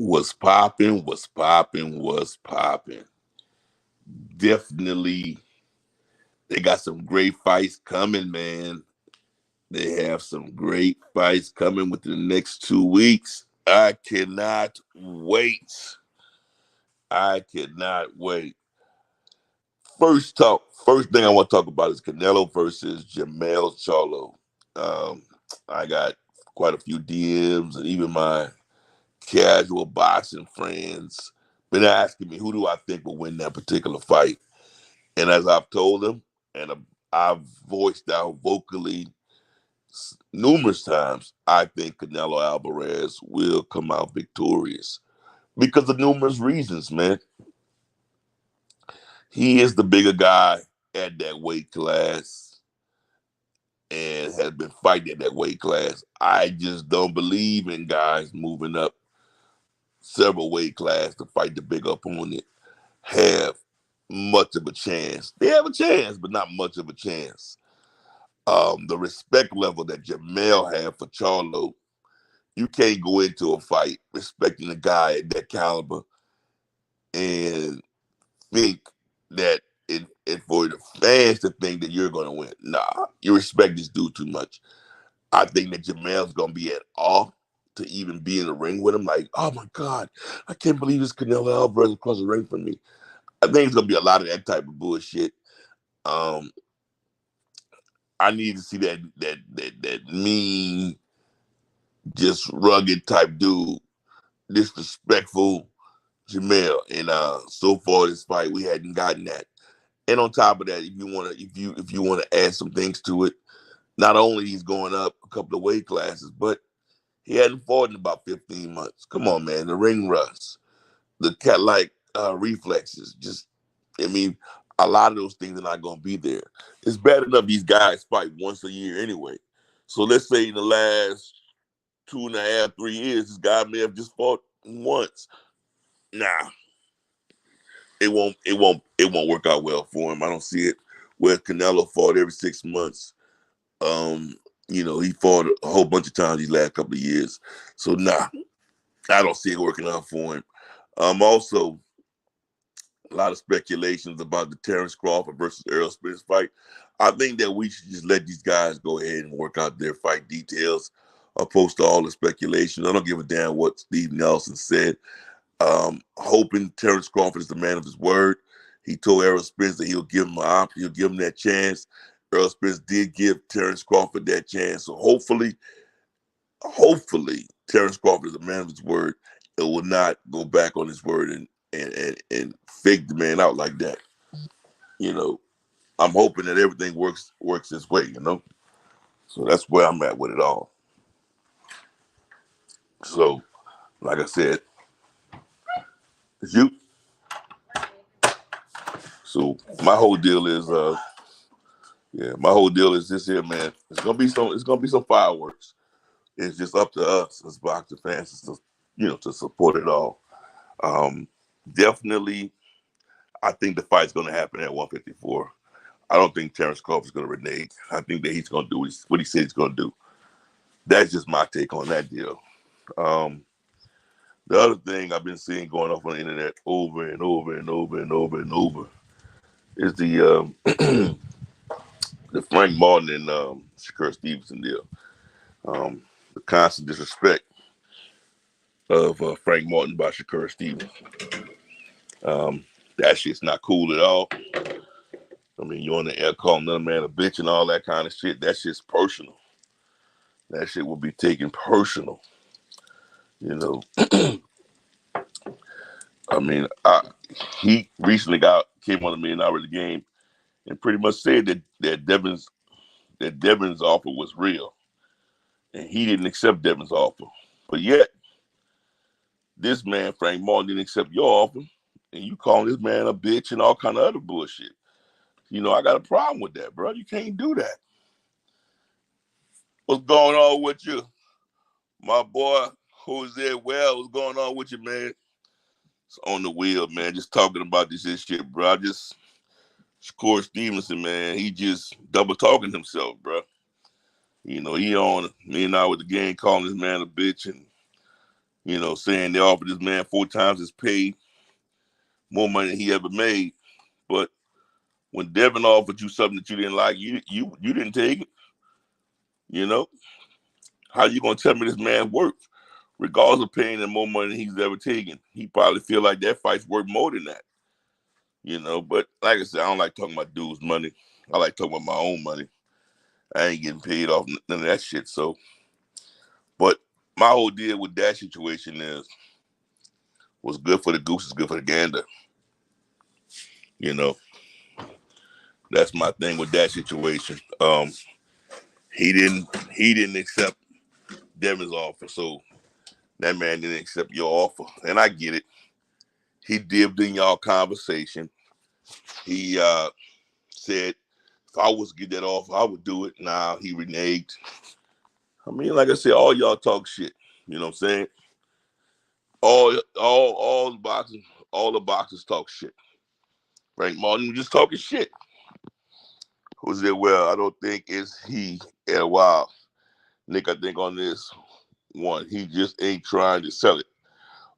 Was popping, was popping, was popping. Definitely, they got some great fights coming, man. They have some great fights coming within the next 2 weeks. I cannot wait. I cannot wait. First thing I want to talk about is Canelo versus Jamel Charlo. Um, I got quite a few DMs and even my casual boxing friends been asking me who do I think will win that particular fight. And as I've told them, and I've voiced out vocally numerous times, I think Canelo Alvarez will come out victorious because of numerous reasons, man. He is the bigger guy at that weight class and has been fighting at that weight class. I just don't believe in guys moving up several weight class to fight the big opponent have much of a chance. They have a chance, but not much of a chance. The respect level that Jamel had for Charlo, you can't go into a fight respecting a guy at that caliber and think that and for the fans to think that you're going to win. Nah, you respect this dude too much. I think that Jamel's going to be at awe to even be in the ring with him. Like, oh my God, I can't believe this Canelo Alvarez across the ring from me. I think it's going to be a lot of that type of bullshit. Um, I need to see that mean, just rugged type dude, disrespectful Jamel. And so far this fight, we hadn't gotten that. And on top of that, if you wanna add some things to it, not only he's going up a couple of weight classes, but he hadn't fought in about 15 months. Come on, man, the ring rust, the cat like reflexes, just I mean, a lot of those things are not gonna be there. It's bad enough these guys fight once a year anyway. So let's say in the last 2.5, 3 years, this guy may have just fought once. Nah, it won't work out well for him. I don't see it. Where Canelo fought every 6 months. Um, he fought a whole bunch of times these last couple of years. So nah, I don't see it working out for him. Also, a lot of speculations about the Terrence Crawford versus Errol Spence fight. I think that we should just let these guys go ahead and work out their fight details, opposed to all the speculation. I don't give a damn what Steve Nelson said. Hoping Terrence Crawford is the man of his word. He told Errol Spence that he'll give him an option, he'll give him that chance. Errol Spence did give Terrence Crawford that chance. So hopefully, Terrence Crawford is a man of his word and will not go back on his word and fake the man out like that. You know, I'm hoping that everything works this way. So that's where I'm at with it all. So, like I said, it's you. So my whole deal is this here, man. It's gonna be some fireworks. It's just up to us as boxer fans to support it all. Um, Definitely, I think the fight's gonna happen at 154. I don't think Terrence Crawford's gonna renege. I think that he's gonna do what he said he's gonna do. That's just my take on that deal. Um, the other thing I've been seeing going off on the internet over and over and over and over and over is the Frank Martin and Shakur Stevenson deal. The constant disrespect of Frank Martin by Shakur Stevenson. That shit's not cool at all. I mean, you on the air calling another man a bitch and all that kind of shit. That shit's personal. That shit will be taken personal. You know, I mean, he recently came on $1 million the game and pretty much said that Devin's offer was real, and he didn't accept Devin's offer. But yet, this man Frank Martin didn't accept your offer, and you calling this man a bitch and all kind of other bullshit. I got a problem with that, bro. You can't do that. What's going on with you, my boy? Jose Well, what's going on with you, man? It's on the wheel, man. Just talking about this shit, bro. Shakur Stevenson, man, he just double talking himself, bro. He on me and I with the game calling this man a bitch, and saying they offered this man 4 times his pay, more money than he ever made. But when Devin offered you something that you didn't like, you didn't take it. You know, how you gonna tell me this man worth, regardless of paying him more money than he's ever taken? He probably feel like that fight's worth more than that. But like I said, I don't like talking about dudes' money. I like talking about my own money. I ain't getting paid off none of that shit. So, but my whole deal with that situation is, what's good for the goose is good for the gander. You know, that's my thing with that situation. He didn't accept Devin's offer, so that man didn't accept your offer, and I get it. He dipped in y'all conversation. He said, if I was to get that offer, I would do it. Now he reneged. I mean, like I said, all y'all talk shit. You know what I'm saying? All the boxers talk shit. Frank Martin was just talking shit. Who's it? Well, I don't think it's he at a while. Nick, I think on this one, he just ain't trying to sell it.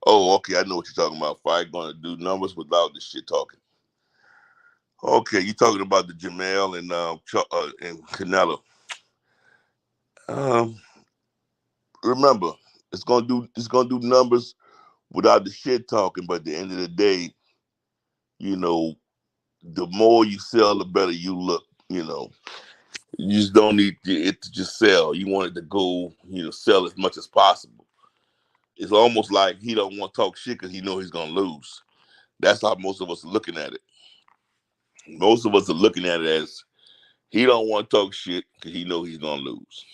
Oh, okay, I know what you're talking about. Fight gonna do numbers without this shit talking. Okay, you talking about the Jamel and Canelo. Um, Remember, it's gonna do numbers without the shit talking. But at the end of the day, you know, the more you sell, the better you look. You just don't need it to just sell. You want it to go, sell as much as possible. It's almost like he don't want to talk shit because he know he's gonna lose. That's how most of us are looking at it. Most of us are looking at it as he don't want to talk shit because he know he's gonna lose.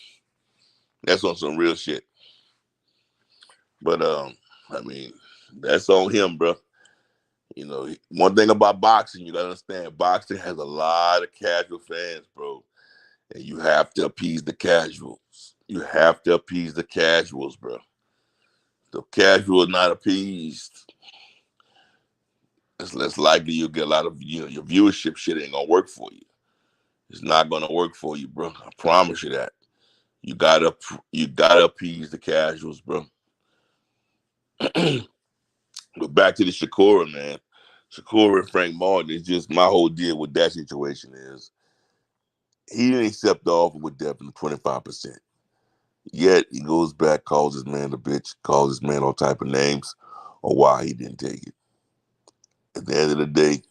That's on some real shit. But I mean, that's on him, bro. One thing about boxing, you gotta understand, boxing has a lot of casual fans, bro. And you have to appease the casuals. You have to appease the casuals, bro. The casual is not appeased, it's less likely you'll get a lot of your viewership shit ain't gonna work for you. It's not gonna work for you, bro. I promise you that. You gotta appease the casuals, bro. But back to the Shakur, man. Shakur and Frank Martin is just my whole deal with that situation is he didn't accept the offer with Devin 25%. Yet he goes back, calls his man a bitch, calls his man all type of names on why he didn't take it. At the end of the day,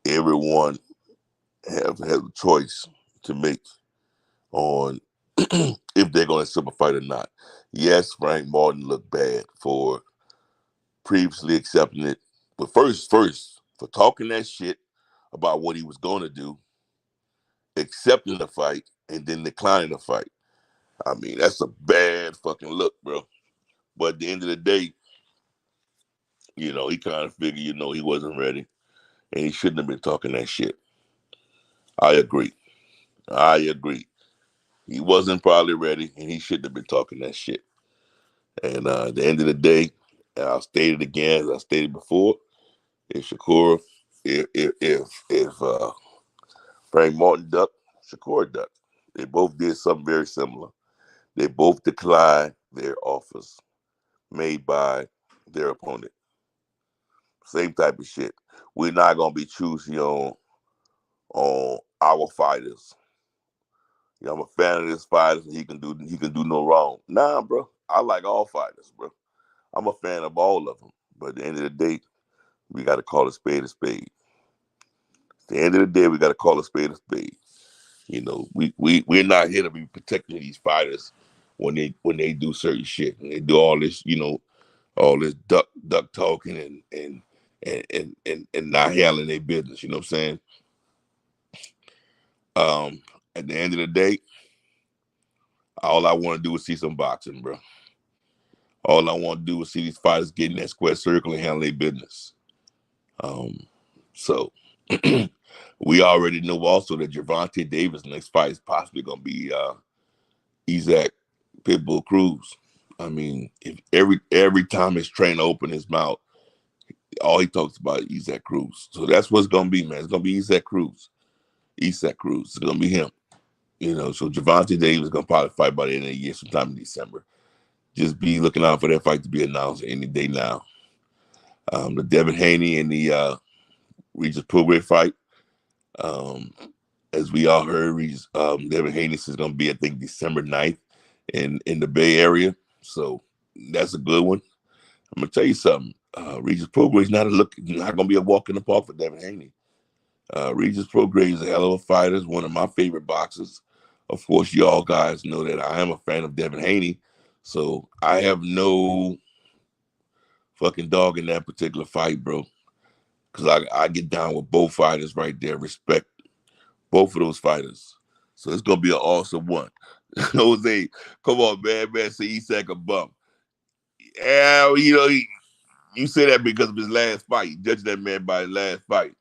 everyone has a choice to make on if they're going to accept a fight or not. Yes, Frank Martin looked bad for previously accepting it, but first for talking that shit about what he was going to do, accepting the fight, and then declining the fight. I mean, that's a bad fucking look, bro. But at the end of the day, he kind of figured, he wasn't ready, and he shouldn't have been talking that shit. I agree. I agree. He wasn't probably ready, and he shouldn't have been talking that shit. And at the end of the day, and I'll state it again, as I stated before, if Shakur, if Frank Martin ducked, Shakur ducked. They both did something very similar. They both declined their offers made by their opponent. Same type of shit. We're not gonna be choosy on our fighters. I'm a fan of this fighter. He can do no wrong. Nah, bro. I like all fighters, bro. I'm a fan of all of them. But at the end of the day, we got to call a spade a spade. At the end of the day, we got to call a spade a spade. We're not here to be protecting these fighters when they do certain shit and they do all this duck talking and not handling their business. You know what I'm saying? At the end of the day, all I want to do is see some boxing, bro. All I want to do is see these fighters get in that square circle and handle their business. So we already know also that Gervonta Davis' next fight is possibly going to be Isaac Pitbull Cruz. I mean, if every time his trainer open his mouth, all he talks about is Isaac Cruz. So that's what's going to be, man. It's going to be Isaac Cruz. Isaac Cruz. It's going to be him. So Gervonta Davis is going to probably fight by the end of the year, sometime in December. just be looking out for that fight to be announced any day now. The Devin Haney and the Regis Prograis fight. Um, as we all heard, Devin Haney is going to be, I think, December 9th in the Bay Area. So that's a good one. I'm gonna tell you something. Regis Prograis is not gonna be a walk in the park for Devin Haney. Regis Prograis is a hell of a fighter. Is one of my favorite boxers. Of course, you all guys know that I am a fan of Devin Haney, so I have no fucking dog in that particular fight, bro. Because I get down with both fighters right there. Respect both of those fighters. So it's gonna be an awesome one. Jose, come on, man. Say Isak a bum. Yeah, you say that because of his last fight. You judge that man by his last fight.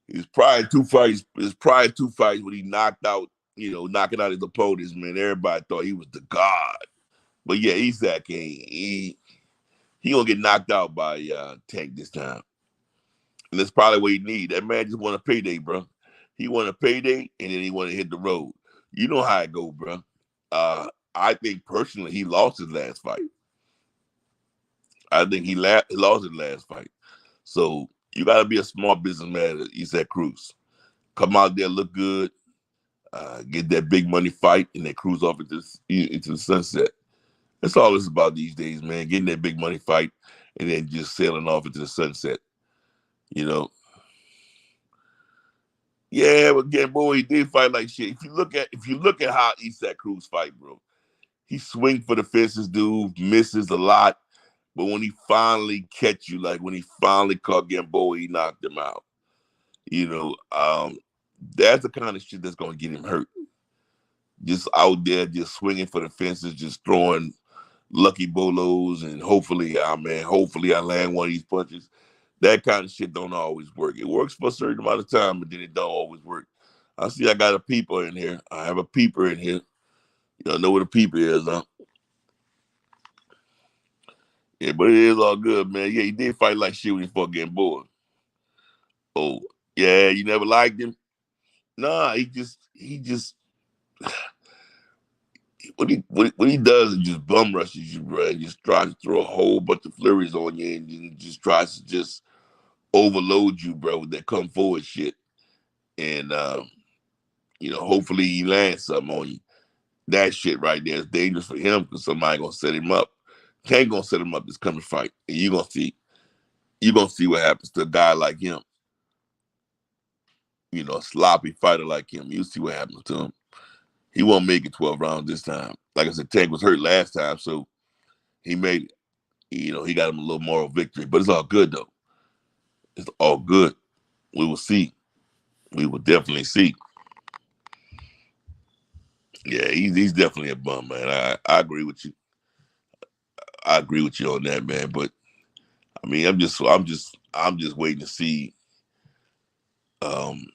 His prior two fights, when he knocked out, knocking out his opponents, man, everybody thought he was the god. But yeah, Isak ain't. He gonna get knocked out by Tank this time, and that's probably what he need. That man just want a payday, bro. He want a payday, and then he want to hit the road. You know how it go, bro. I think personally he lost his last fight. I think he lost his last fight. So you got to be a smart businessman, Isak Cruz. Come out there, look good, get that big money fight, and then cruise off into the sunset. That's all it's about these days, man. Getting that big money fight, and then just sailing off into the sunset. You know. Yeah, but again, boy, he did fight like shit. If you look at how Isak Cruz fight, bro, he swing for the fences, dude, misses a lot. But when he finally catch you, like when he finally caught Gamboa, he knocked him out. You know, that's the kind of shit that's gonna get him hurt. Just out there, just swinging for the fences, just throwing lucky bolos, and hopefully I land one of these punches. That kind of shit don't always work. It works for a certain amount of time, but then it don't always work. I see I got a peeper in here. I have a peeper in here. Y'all know what a peeper is, huh? Yeah, but it is all good, man. Yeah, he did fight like shit when he fought Gamboa. Oh, yeah, you never liked him? Nah, he just what he does is just bum rushes you, bro. He just tries to throw a whole bunch of flurries on you, and then just tries to just overload you, bro, with that come forward shit. And hopefully he lands something on you. That shit right there is dangerous for him because somebody gonna set him up. Tank gonna set him up this coming fight, and you gonna see what happens to a guy like him. A sloppy fighter like him. You see what happens to him. He won't make it 12 rounds this time. Like I said, Tank was hurt last time, so he made it. He got him a little moral victory, but it's all good though. It's all good. We will see. We will definitely see. Yeah, he's definitely a bum, man. I agree with you. I agree with you on that, man. But I mean, I'm just waiting to see um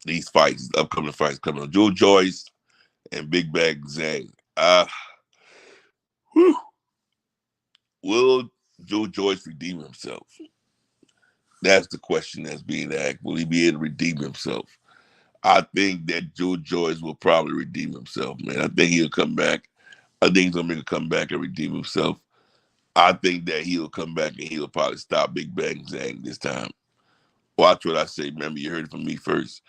these fights, upcoming fights coming on. Joe Joyce and Big Bang Zhang. Whew, will Joe Joyce redeem himself? That's the question that's being asked. Will he be able to redeem himself? I think that Joe Joyce will probably redeem himself, man. I think he'll come back. I think he's gonna make a comeback and redeem himself. I think that he'll come back and he'll probably stop Big Bang Zhang this time. Watch what I say. Remember, you heard it from me first.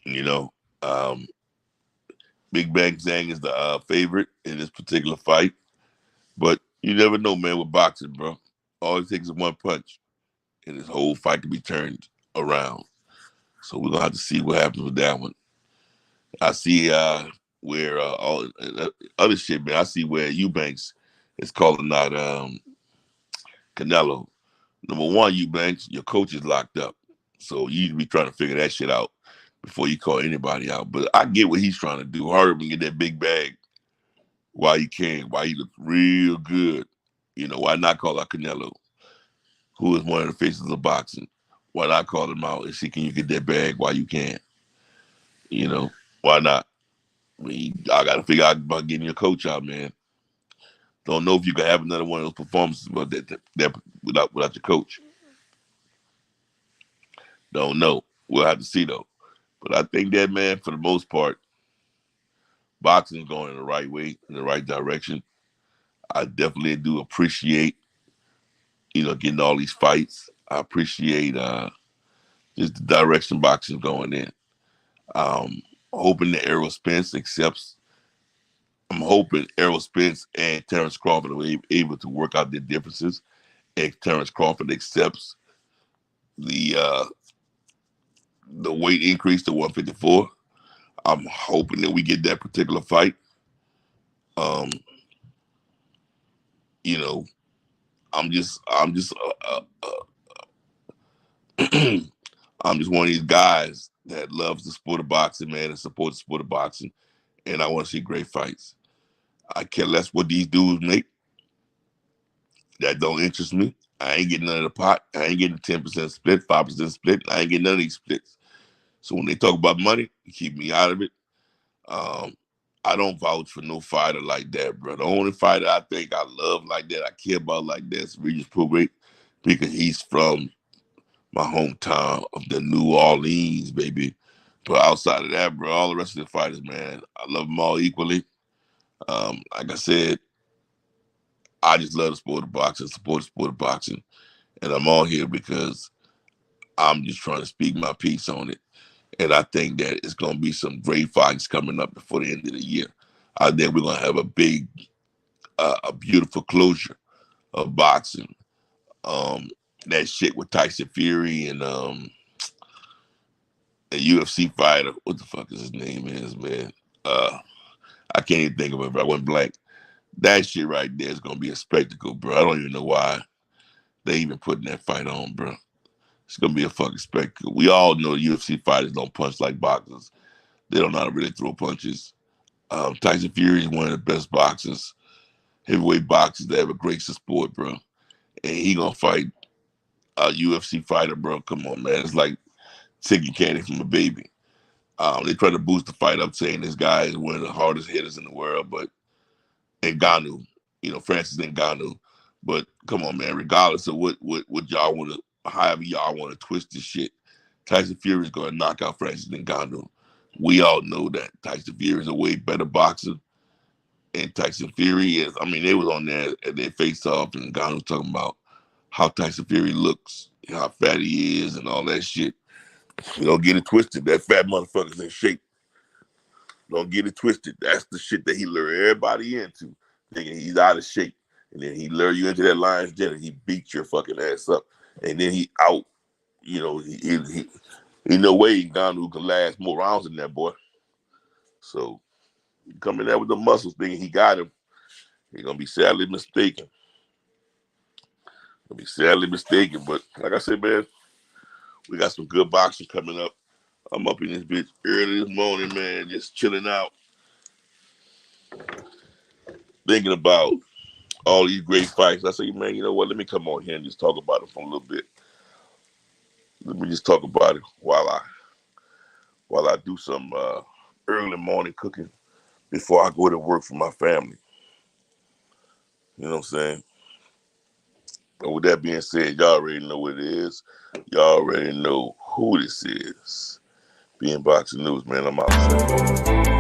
You know, um, Big Bang Zhang is the favorite in this particular fight, but you never know, man. With boxing, bro, all it takes is one punch, and this whole fight can be turned around. So we're gonna have to see what happens with that one. I see where all other shit, man. I see where Eubanks is calling out Canelo. Number one, Eubanks, your coach is locked up, so you need to be trying to figure that shit out before you call anybody out. But I get what he's trying to do. Hurry up and get that big bag while you can, while you look real good. Why not call out Canelo, who is one of the faces of boxing? Why not call him out and see can you get that bag while you can? You know, why not? I mean, I got to figure out about getting your coach out, man. Don't know if you can have another one of those performances, but that without your coach. Don't know. We'll have to see though. But I think that man, for the most part, Boxing's going in the right way, in the right direction. I definitely do appreciate, getting all these fights. I appreciate just the direction boxing's going in. Um, hoping that Errol Spence accepts. I'm hoping Errol Spence and Terrence Crawford are able to work out their differences, and Terrence Crawford accepts the uh, the weight increase to 154. I'm hoping that we get that particular fight. Um, you know, I'm just one of these guys that loves the sport of boxing, man, and supports the sport of boxing, and I want to see great fights. I care less what these dudes make. That don't interest me. I ain't getting none of the pot. I ain't getting 10% split, 5% split. I ain't getting none of these splits. So when they talk about money, keep me out of it. Um, I don't vouch for no fighter like that, bro. The only fighter I think I love like that, I care about like that is Regis Prograis, because he's from my hometown of the New Orleans, baby. But outside of that, bro, all the rest of the fighters, man, I love them all equally. Like I said, I just love the sport of boxing, support the sport of boxing, and I'm on here because I'm just trying to speak my piece on it. And I think that it's going to be some great fights coming up before the end of the year. I think we're going to have a beautiful closure of boxing. Um, that shit with Tyson Fury and a UFC fighter. What the fuck is his name is, man? I can't even think of it, but I went blank. That shit right there is going to be a spectacle, bro. I don't even know why they even putting that fight on, bro. It's going to be a fucking spectacle. We all know UFC fighters don't punch like boxers. They don't know how to really throw punches. Tyson Fury is one of the best boxers, heavyweight boxers that ever graced the sport, bro. And he gonna fight a UFC fighter, bro. Come on, man. It's like taking candy from a baby. They try to boost the fight up, saying this guy is one of the hardest hitters in the world, but Ngannou, Francis Ngannou. But come on, man. Regardless of what y'all want to, however y'all want to twist this shit, Tyson Fury is gonna knock out Francis Ngannou. We all know that Tyson Fury is a way better boxer. And Tyson Fury is, I mean, they was on there at their face off, and God was talking about how Tyson Fury looks, how fat he is, and all that shit. Don't get it twisted. That fat motherfucker's in shape. Don't get it twisted. That's the shit that he lured everybody into, thinking he's out of shape. And then he lured you into that lion's den and he beat your fucking ass up. And then he out, he no way Ngannou can last more rounds than that boy. So coming there with the muscles thinking he got him, he's gonna be sadly mistaken. Gonna be sadly mistaken. But like I said, man, we got some good boxing coming up. I'm up in this bitch early this morning, man, just chilling out, thinking about all these great fights. I say, man, you know what? Let me come on here and just talk about it for a little bit. Let me just talk about it while I do some early morning cooking before I go to work for my family. You know what I'm saying? And with that being said, y'all already know what it is. Y'all already know who this is. Being Boxing News, man. I'm out.